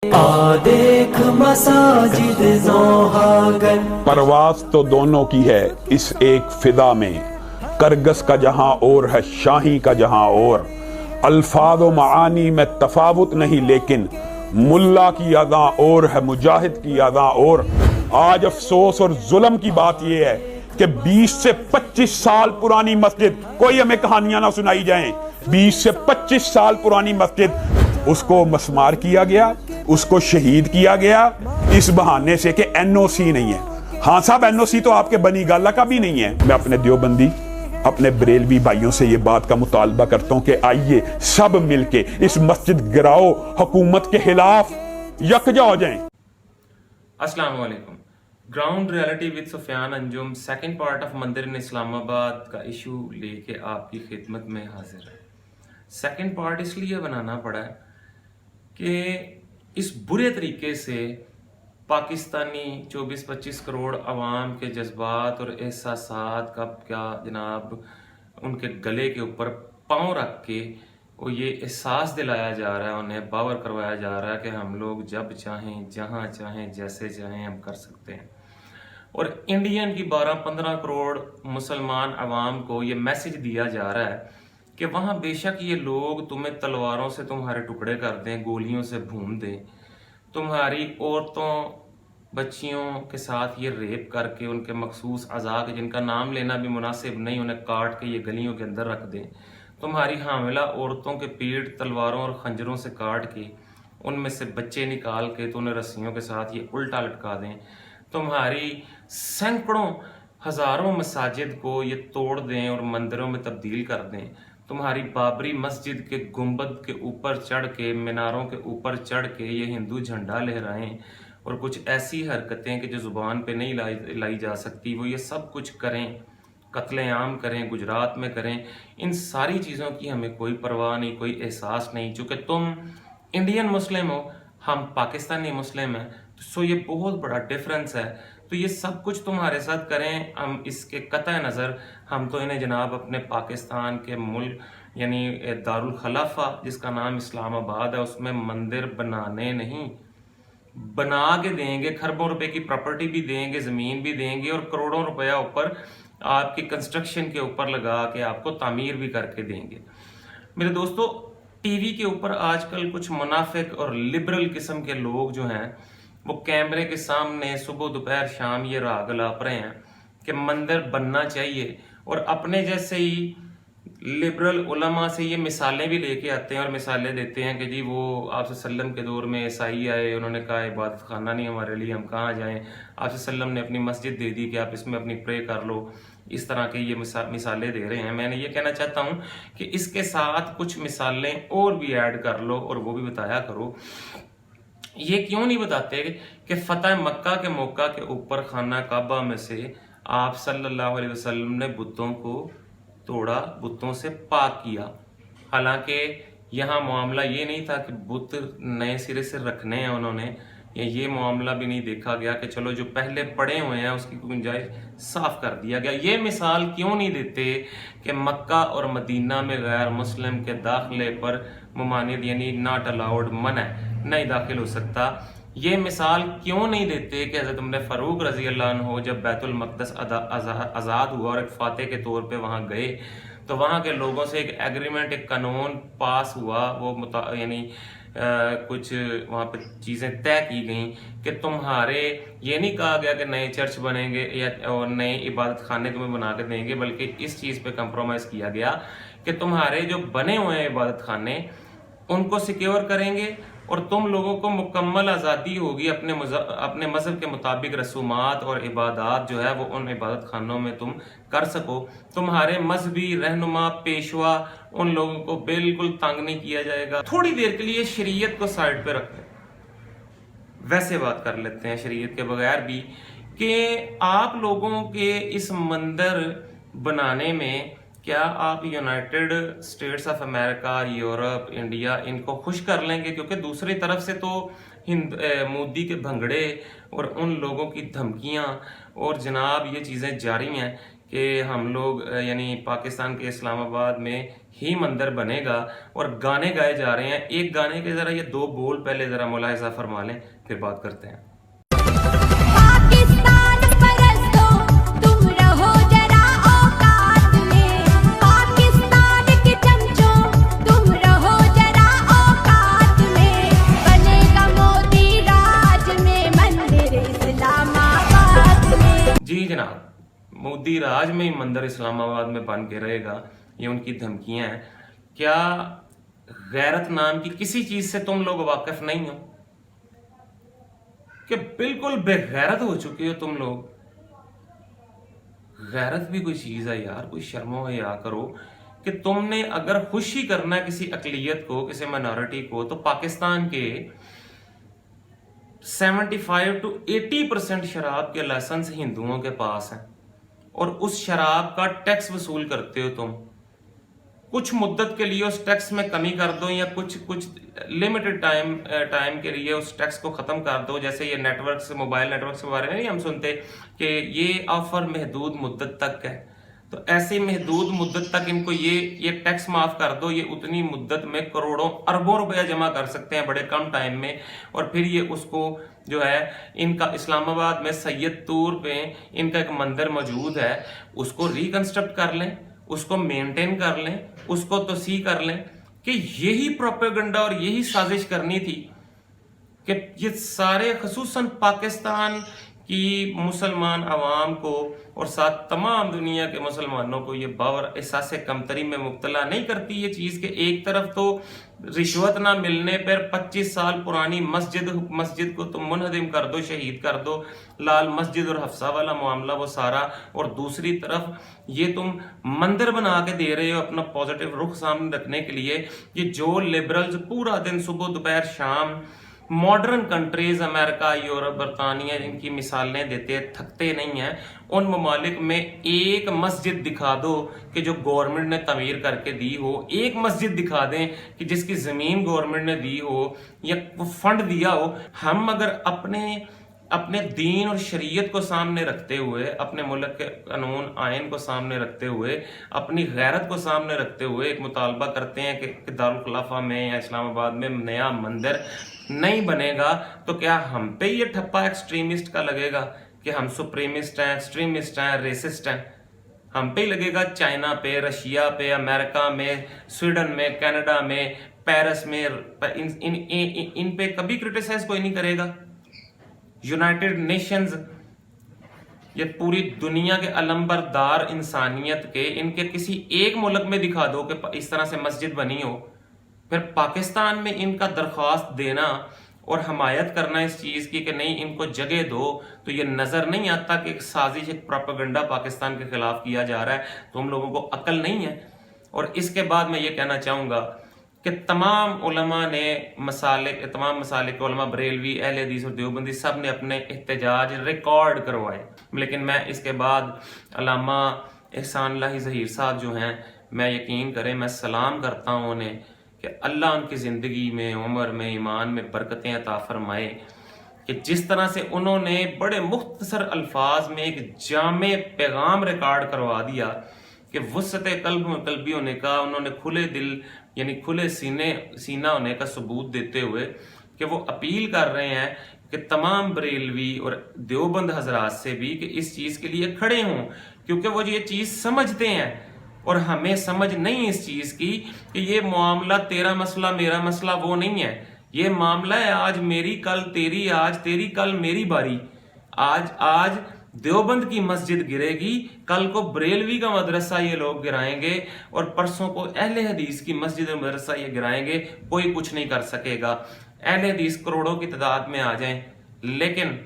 دیکھ مساجد نوحاگن پرواز تو دونوں کی ہے اس ایک فضا میں، کرگس کا جہاں اور ہے شاہی کا جہاں اور، الفاظ و معانی میں تفاوت نہیں لیکن ملا کی اذاں اور ہے مجاہد کی اذاں اور۔ آج افسوس اور ظلم کی بات یہ ہے کہ 20 سے 25 سال پرانی مسجد، کوئی ہمیں کہانیاں نہ سنائی جائیں، 20 سے 25 سال پرانی مسجد، اس کو مسمار کیا گیا، اس کو شہید کیا گیا اس بہانے سے کہ این او سی نہیں ہے۔ ہاں صاحب، این او سی تو آپ کے بنی گالہ کا بھی نہیں ہے۔ میں اپنے دیوبندی، اپنے بریلوی بھائیوں سے یہ بات کا مطالبہ کرتا ہوں کہ آئیے سب مل کے اس مسجد گراؤ حکومت کے خلاف یکجا ہو جائیں۔ السلام علیکم۔ Ground reality with Sufyan Anjum second part of مندر ان اسلام آباد کا ایشو لے کے آپ کی خدمت میں حاضر ہے۔ سیکنڈ پارٹ اس لیے بنانا پڑا ہے کہ اس برے طریقے سے پاکستانی 24-25 کروڑ عوام کے جذبات اور احساسات کا کیا جناب ان کے گلے کے اوپر پاؤں رکھ کے وہ یہ احساس دلایا جا رہا ہے، انہیں باور کروایا جا رہا ہے کہ ہم لوگ جب چاہیں جہاں چاہیں جیسے چاہیں ہم کر سکتے ہیں، اور انڈین کی 12-15 کروڑ مسلمان عوام کو یہ میسج دیا جا رہا ہے کہ وہاں بے شک یہ لوگ تمہیں تلواروں سے تمہارے ٹکڑے کر دیں، گولیوں سے بھون دیں، تمہاری عورتوں بچیوں کے ساتھ یہ ریپ کر کے ان کے مخصوص اعضاء کے جن کا نام لینا بھی مناسب نہیں انہیں کاٹ کے یہ گلیوں کے اندر رکھ دیں، تمہاری حاملہ عورتوں کے پیٹ تلواروں اور خنجروں سے کاٹ کے ان میں سے بچے نکال کے تو انہیں رسیوں کے ساتھ یہ الٹا لٹکا دیں، تمہاری سینکڑوں ہزاروں مساجد کو یہ توڑ دیں اور مندروں میں تبدیل کر دیں، تمہاری بابری مسجد کے گنبد کے اوپر چڑھ کے میناروں کے اوپر چڑھ کے یہ ہندو جھنڈا لہرائیں اور کچھ ایسی حرکتیں کہ جو زبان پہ نہیں لائی جا سکتی وہ یہ سب کچھ کریں، قتل عام کریں، گجرات میں کریں، ان ساری چیزوں کی ہمیں کوئی پرواہ نہیں، کوئی احساس نہیں۔ چونکہ تم انڈین مسلم ہو، ہم پاکستانی مسلم ہیں، سو یہ بہت بڑا ڈیفرنس ہے۔ تو یہ سب کچھ تمہارے ساتھ کریں، ہم اس کے قطع نظر ہم تو انہیں جناب اپنے پاکستان کے ملک یعنی دارالخلافہ جس کا نام اسلام آباد ہے اس میں مندر بنانے نہیں، بنا کے دیں گے، کھربوں روپے کی پراپرٹی بھی دیں گے، زمین بھی دیں گے اور کروڑوں روپیہ اوپر آپ کی کنسٹرکشن کے اوپر لگا کے آپ کو تعمیر بھی کر کے دیں گے۔ میرے دوستو، ٹی وی کے اوپر آج کل کچھ منافق اور لبرل قسم کے لوگ جو ہیں وہ کیمرے کے سامنے صبح دوپہر شام یہ راگ الاپ رہے ہیں کہ مندر بننا چاہیے، اور اپنے جیسے ہی لبرل علماء سے یہ مثالیں بھی لے کے آتے ہیں اور مثالیں دیتے ہیں کہ جی وہ آپ صلی اللہ علیہ وسلم کے دور میں عیسائی آئے، انہوں نے کہا عبادت خانہ نہیں ہمارے لیے، ہم کہاں جائیں، آپ صلی اللہ علیہ وسلم نے اپنی مسجد دے دی کہ آپ اس میں اپنی پرے کر لو، اس طرح کے یہ مثالیں دے رہے ہیں۔ میں نے یہ کہنا چاہتا ہوں کہ اس کے ساتھ کچھ مثالیں اور بھی ایڈ کر لو اور وہ بھی بتایا کرو۔ یہ کیوں نہیں بتاتے کہ فتح مکہ کے موقع کے اوپر خانہ کعبہ میں سے آپ صلی اللہ علیہ وسلم نے بتوں کو توڑا، بتوں سے پاک کیا، حالانکہ یہاں معاملہ یہ نہیں تھا کہ بت نئے سرے سے رکھنے ہیں انہوں نے، یا یہ معاملہ بھی نہیں دیکھا گیا کہ چلو جو پہلے پڑے ہوئے ہیں اس کی گنجائش صاف کر دیا گیا۔ یہ مثال کیوں نہیں دیتے کہ مکہ اور مدینہ میں غیر مسلم کے داخلے پر ممانعت یعنی ناٹ الاؤڈ، منع نہیں داخل ہو سکتا۔ یہ مثال کیوں نہیں دیتے کہ حضرت عمر فاروق رضی اللہ عنہ جب بیت المقدس آزاد ہوا اور ایک فاتح کے طور پہ وہاں گئے تو وہاں کے لوگوں سے ایک ایگریمنٹ، ایک قانون پاس ہوا، وہ یعنی کچھ وہاں پہ چیزیں طے کی گئیں کہ تمہارے یہ نہیں کہا گیا کہ نئے چرچ بنیں گے یا اور نئے عبادت خانے تمہیں بنا کے دیں گے، بلکہ اس چیز پہ کمپرومائز کیا گیا کہ تمہارے جو بنے ہوئے ہیں عبادت خانے ان کو سیکیور کریں گے اور تم لوگوں کو مکمل آزادی ہوگی اپنے مذہب کے مطابق رسومات اور عبادات جو ہے وہ ان عبادت خانوں میں تم کر سکو۔ تمہارے مذہبی رہنما پیشوا ان لوگوں کو بالکل تنگ نہیں کیا جائے گا۔ تھوڑی دیر کے لیے شریعت کو سائڈ پہ رکھتے ہیں، ویسے بات کر لیتے ہیں شریعت کے بغیر بھی کہ آپ لوگوں کے اس مندر بنانے میں کیا آپ United States of America, Europe, India ان کو خوش کر لیں گے؟ کیونکہ دوسری طرف سے تو مودی کے بھنگڑے اور ان لوگوں کی دھمکیاں اور جناب یہ چیزیں جاری ہیں کہ ہم لوگ یعنی پاکستان کے اسلام آباد میں ہی مندر بنے گا، اور گانے گائے جا رہے ہیں. ایک گانے کے ذرا یہ 2 بول پہلے ذرا ملاحظہ فرما لیں، پھر بات کرتے ہیں. پاکستان پرستو تم رہو ذرا اوقات میں، پاکستان کے چمچوں تم رہو ذرا اوقات میں، بنے گا مودی راج میں مندر اسلام آباد میں. جی جناب، مودی راج میں ہی مندر اسلام آباد میں بن کے رہے گا، یہ ان کی دھمکیاں ہیں. کیا غیرت نام کی کسی چیز سے تم لوگ واقف نہیں ہو کہ بالکل بے غیرت ہو چکے ہو تم لوگ؟ غیرت بھی کوئی چیز ہے یار، کوئی شرم و حیا کرو کہ تم نے اگر خوشی کرنا ہے کسی اقلیت کو، کسی مائنورٹی کو، تو پاکستان کے 75 to 80% شراب کے لائسنس ہندوؤں کے پاس ہیں، اور اس شراب کا ٹیکس وصول کرتے ہو تم. کچھ مدت کے لیے اس ٹیکس میں کمی کر دو، یا کچھ لمیٹڈ ٹائم کے لیے اس ٹیکس کو ختم کر دو. جیسے یہ networks, mobile networks کے بارے میں نہیں ہم سنتے کہ یہ آفر محدود مدت تک ہے، تو ایسی محدود مدت تک ان کو یہ ٹیکس معاف کر دو. یہ اتنی مدت میں کروڑوں اربوں روپیہ جمع کر سکتے ہیں بڑے کم ٹائم میں، اور پھر یہ اس کو جو ہے ان کا اسلام آباد میں سید طور پہ ان کا ایک مندر موجود ہے، اس کو ریکنسٹرکٹ کر لیں، اس کو مینٹین کر لیں، اس کو توسیع کر لیں. کہ یہی پروپیگنڈا اور یہی سازش کرنی تھی کہ یہ سارے خصوصاً پاکستان کی مسلمان عوام کو اور ساتھ تمام دنیا کے مسلمانوں کو یہ باور احساس کمتری میں مبتلا نہیں کرتی یہ چیز کہ ایک طرف تو رشوت نہ ملنے پر 25 سال پرانی مسجد کو تم منہدم کر دو، شہید کر دو، لال مسجد اور حفصہ والا معاملہ وہ سارا، اور دوسری طرف یہ تم مندر بنا کے دے رہے ہو اپنا پازیٹیو رخ سامنے رکھنے کے لیے. یہ جو لبرلز پورا دن صبح دوپہر شام ماڈرن کنٹریز، امریکہ، یورپ، برطانیہ، ان کی مثالیں دیتے تھکتے نہیں ہیں. ان ممالک میں ایک مسجد دکھا دو کہ جو گورنمنٹ نے تعمیر کر کے دی ہو، ایک مسجد دکھا دیں کہ جس کی زمین گورنمنٹ نے دی ہو یا فنڈ دیا ہو. ہم اگر اپنے دین اور شریعت کو سامنے رکھتے ہوئے، اپنے ملک کے قانون آئین کو سامنے رکھتے ہوئے، اپنی غیرت کو سامنے رکھتے ہوئے ایک مطالبہ کرتے ہیں کہ دارالخلافہ میں یا اسلام آباد میں نیا مندر نہیں بنے گا، تو کیا ہم پہ یہ ٹھپا ایکسٹریمسٹ کا لگے گا کہ ہم سپریمسٹ ہیں، ایکسٹریمسٹ ہیں، ریسسٹ ہیں؟ ہم پہ ہی لگے گا؟ چائنا پہ، رشیا پہ، امریکہ میں، سویڈن میں، کینیڈا میں، پیرس میں، ان پہ کبھی کرٹیسائز کوئی نہیں کرے گا؟ یونائٹڈ نیشنز، یہ پوری دنیا کے علمبردار انسانیت کے، ان کے کسی ایک ملک میں دکھا دو کہ اس طرح سے مسجد بنی ہو. پھر پاکستان میں ان کا درخواست دینا اور حمایت کرنا اس چیز کی کہ نہیں ان کو جگہ دو، تو یہ نظر نہیں آتا کہ ایک سازش، ایک پروپیگنڈا پاکستان کے خلاف کیا جا رہا ہے. تم لوگوں کو عقل نہیں ہے. اور اس کے بعد میں یہ کہنا چاہوں گا کہ تمام علماء نے تمام مسالک کے علماء، بریلوی، اہل حدیث اور دیوبندی، سب نے اپنے احتجاج ریکارڈ کروائے. لیکن میں اس کے بعد علامہ احسان اللہ ظہیر صاحب جو ہیں، میں یقین کریں میں سلام کرتا ہوں انہیں کہ اللہ ان کی زندگی میں، عمر میں، ایمان میں برکتیں عطا فرمائے، کہ جس طرح سے انہوں نے بڑے مختصر الفاظ میں ایک جامع پیغام ریکارڈ کروا دیا کہ وسعت قلب میں قلبی ہونے کا، انہوں نے کھلے دل یعنی کھلے سینہ ہونے کا ثبوت دیتے ہوئے کہ وہ اپیل کر رہے ہیں کہ تمام بریلوی اور دیوبند حضرات سے بھی کہ اس چیز کے لیے کھڑے ہوں، کیونکہ وہ یہ چیز سمجھتے ہیں اور ہمیں سمجھ نہیں اس چیز کی کہ یہ معاملہ تیرا مسئلہ میرا مسئلہ وہ نہیں ہے. یہ معاملہ ہے آج میری کل تیری، آج تیری کل میری باری. آج دیوبند کی مسجد گرے گی، کل کو بریلوی کا مدرسہ یہ لوگ گرائیں گے، اور پرسوں کو اہل حدیث کی مسجد مدرسہ یہ گرائیں گے. کوئی کچھ نہیں کر سکے گا. اہل حدیث کروڑوں کی تعداد میں آ جائیں، لیکن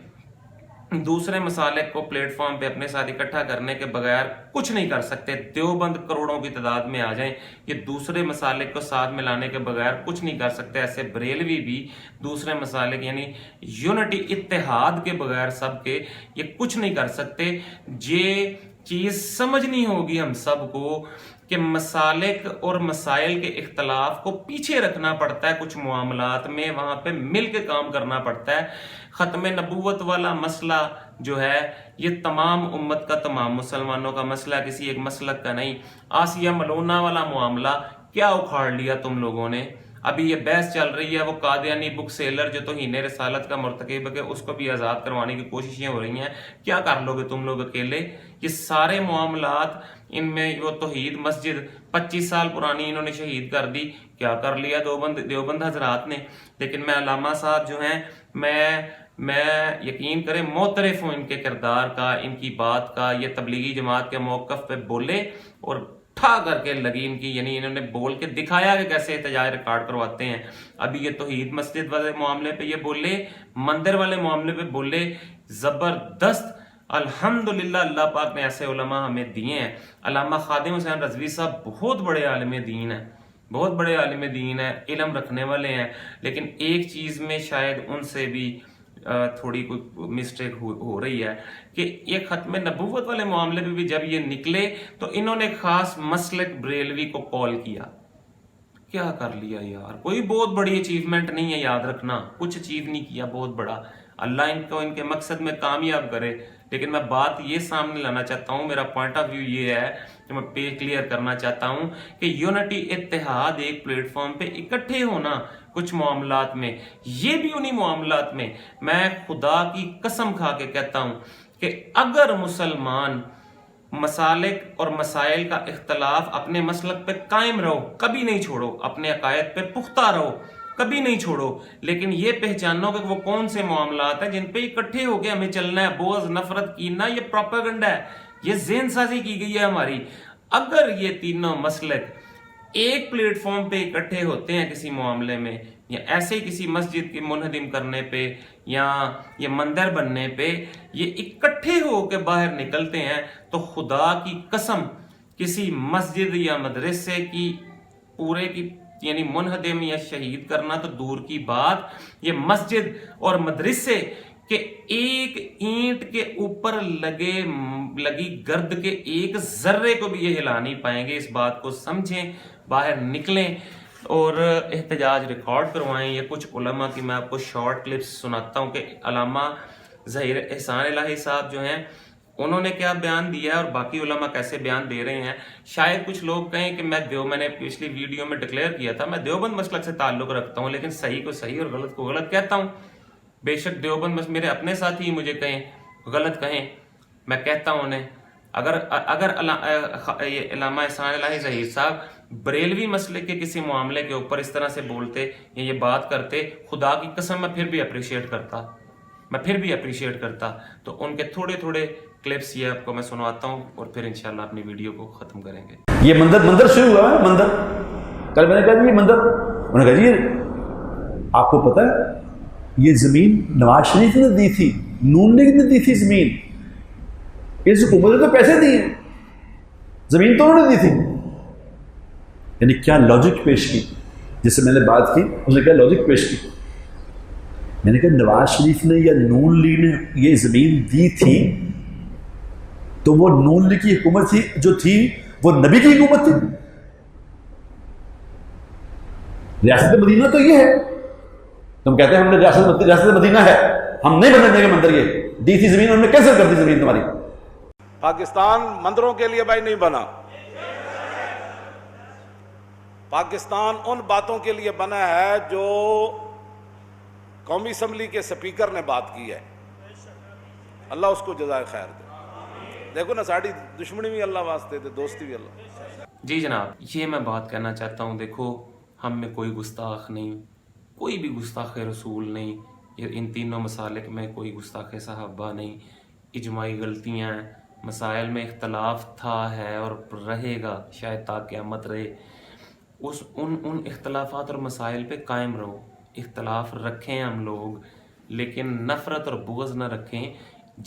دوسرے مسالک کو پلیٹ فارم پہ اپنے ساتھ اکٹھا کرنے کے بغیر کچھ نہیں کر سکتے. دیوبند کروڑوں کی تعداد میں آ جائیں، یہ دوسرے مسالک کو ساتھ ملانے کے بغیر کچھ نہیں کر سکتے. ایسے بریلوی بھی دوسرے مسالک یعنی یونٹی، اتحاد کے بغیر سب کے یہ کچھ نہیں کر سکتے. یہ چیز سمجھنی ہوگی ہم سب کو کہ مسالک اور مسائل کے اختلاف کو پیچھے رکھنا پڑتا ہے، کچھ معاملات میں وہاں پہ مل کے کام کرنا پڑتا ہے۔ ختم نبوت والا مسئلہ جو ہے یہ تمام امت کا، تمام مسلمانوں کا مسئلہ، کسی ایک مسلک کا نہیں۔ آسیہ ملونہ والا معاملہ کیا اکھاڑ لیا تم لوگوں نے؟ ابھی یہ بحث چل رہی ہے، وہ قادیانی بک سیلر جو توہین رسالت کا مرتکب ہے اس کو بھی آزاد کروانے کی کوششیں ہو رہی ہیں۔ کیا کر لو گے تم لوگ اکیلے؟ یہ سارے معاملات، ان میں وہ توحید مسجد 25 سال پرانی انہوں نے شہید کر دی، کیا کر لیا دیوبند حضرات نے۔ لیکن میں علامہ صاحب جو ہیں، میں یقین کریں معترف ہوں ان کے کردار کا، ان کی بات کا۔ یہ تبلیغی جماعت کے موقف پہ بولے اور ٹھا کر کے لگی ان کی، یعنی انہوں نے بول کے دکھایا کہ کیسے احتجاج ریکارڈ کرواتے ہیں۔ ابھی یہ توحید مسجد والے معاملے پہ یہ بولے، مندر والے معاملے پہ بولے، زبردست۔ الحمدللہ اللہ پاک نے ایسے علماء ہمیں دیے ہیں۔ علامہ خادم حسین رضوی صاحب بہت بڑے عالم دین ہیں، بہت بڑے عالم دین ہیں، علم رکھنے والے ہیں، لیکن ایک چیز میں شاید ان سے بھی تھوڑی کوئی مسٹیک ہو رہی ہے کہ یہ ختم نبوت والے معاملے پہ بھی جب یہ نکلے تو انہوں نے خاص مسلک بریلوی کو کال کیا۔ کیا کر لیا یار؟ کوئی بہت بڑی اچیومنٹ نہیں ہے، یاد رکھنا، کچھ اچیو نہیں کیا بہت بڑا۔ اللہ ان کو ان کے مقصد میں کامیاب کرے۔ لیکن میں بات یہ سامنے لانا چاہتا ہوں، میرا پوائنٹ آف ویو یہ ہے کہ میں پے کلیئر کرنا چاہتا ہوں کہ یونٹی، اتحاد، ایک پلیٹ فارم پہ اکٹھے ہونا کچھ معاملات میں، یہ بھی انہی معاملات میں میں خدا کی قسم کھا کے کہتا ہوں کہ اگر مسلمان مسالک اور مسائل کا اختلاف اپنے مسلک پہ قائم رہو، کبھی نہیں چھوڑو، اپنے عقائد پہ پختہ رہو، کبھی نہیں چھوڑو، لیکن یہ پہچانو کہ وہ کون سے معاملات ہیں جن پہ اکٹھے ہو کے ہمیں چلنا ہے۔ بغض، نفرت، کینہ یہ پروپیگنڈا ہے، یہ ذہن سازی کی گئی ہے ہماری۔ اگر یہ تینوں مسلک ایک پلیٹ فارم پہ اکٹھے ہوتے ہیں کسی معاملے میں، یا ایسے کسی مسجد کے منہدم کرنے پہ یا یہ مندر بننے پہ یہ اکٹھے ہو کے باہر نکلتے ہیں، تو خدا کی قسم کسی مسجد یا مدرسے کی پورے کی یعنی منہدم یا شہید کرنا تو دور کی بات، یہ مسجد اور مدرسے کہ ایک اینٹ کے اوپر لگی گرد کے ایک ذرے کو بھی یہ ہلا نہیں پائیں گے۔ اس بات کو سمجھیں، باہر نکلیں اور احتجاج ریکارڈ کروائیں۔ یہ کچھ علماء کی میں آپ کو شارٹ کلپس سناتا ہوں کہ علامہ ظہیر احسان الہی صاحب جو ہیں انہوں نے کیا بیان دیا ہے اور باقی علماء کیسے بیان دے رہے ہیں۔ شاید کچھ لوگ کہیں کہ میں نے پچھلی ویڈیو میں ڈکلیئر کیا تھا میں دیوبند مسلک سے تعلق رکھتا ہوں، لیکن صحیح کو صحیح اور غلط کو غلط کہتا ہوں۔ بے شک دیوبند میرے اپنے ساتھی مجھے کہیں غلط کہیں، میں کہتا ہوں انہیں۔ اگر علامہ احسان الہی ظہیر صاحب بریلوی مسلک کے کسی معاملے کے اوپر اس طرح سے بولتے یا یہ بات کرتے، خدا کی قسم میں پھر بھی اپریشیٹ کرتا۔ تو ان کے تھوڑے کلپس یہ آپ کو میں سنواتا ہوں اور پھر انشاءاللہ اپنی ویڈیو کو ختم کریں گے۔ یہ مندر شروع ہوا ہے، مندر کل میں نے کہا یہ مندر، انہوں نے کہا جی آپ کو پتہ ہے یہ زمین نواز شریف نے دی تھی، نون لیگ نے دی تھی زمین، اس حکومت نے تو پیسے دیے، زمین تو انہوں نے دی تھی۔ یعنی کیا لاجک پیش کی، جس سے میں نے بات کی اس نے کیا لاجک پیش کی۔ میں نے کہا نواز شریف نے یا نون لیگ نے یہ زمین دی تھی تو وہ نون لیگ کی حکومت تھی جو تھی وہ نبی کی حکومت تھی۔ ریاست مدینہ تو یہ ہے، تم کہتے ہیں ہم نے ریاست مدینہ ہے، ہم نہیں بننے دیں گے مندر، یہ دی تھی زمین، انہوں نے کیسے کر دی زمین تمہاری۔ پاکستان مندروں کے لیے بھائی نہیں بنا، پاکستان ان باتوں کے لیے بنا ہے جو قومی اسمبلی کے سپیکر نے بات کی ہے، اللہ اس کو جزائے خیر دے۔ دیکھو نا ساڑی دشمنی بھی اللہ واسطے دے، دوستی بھی اللہ۔ جی جناب، یہ میں بات کہنا چاہتا ہوں، دیکھو ہم میں کوئی گستاخ نہیں، کوئی بھی گستاخ رسول نہیں، ان تینوں مسالک میں کوئی گستاخ صحابہ نہیں، اجماعی غلطیاں ہیں، مسائل میں اختلاف تھا ہے اور رہے گا شاید تا قیامت رہے۔ ان اختلافات اور مسائل پہ قائم رہو، اختلاف رکھیں ہم لوگ، لیکن نفرت اور بغض نہ رکھیں۔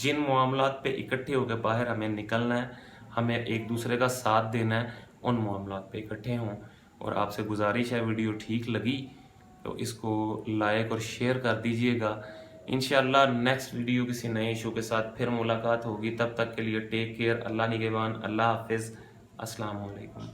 جن معاملات پہ اکٹھے ہو کے باہر ہمیں نکلنا ہے، ہمیں ایک دوسرے کا ساتھ دینا ہے، ان معاملات پہ اکٹھے ہوں۔ اور آپ سے گزارش ہے، ویڈیو ٹھیک لگی تو اس کو لائک اور شیئر کر دیجئے گا، انشاءاللہ نیکسٹ ویڈیو کسی نئے ایشو کے ساتھ پھر ملاقات ہوگی. تب تک کے لیے ٹیک کیئر. اللہ نگہبان. اللہ حافظ. السلام علیکم.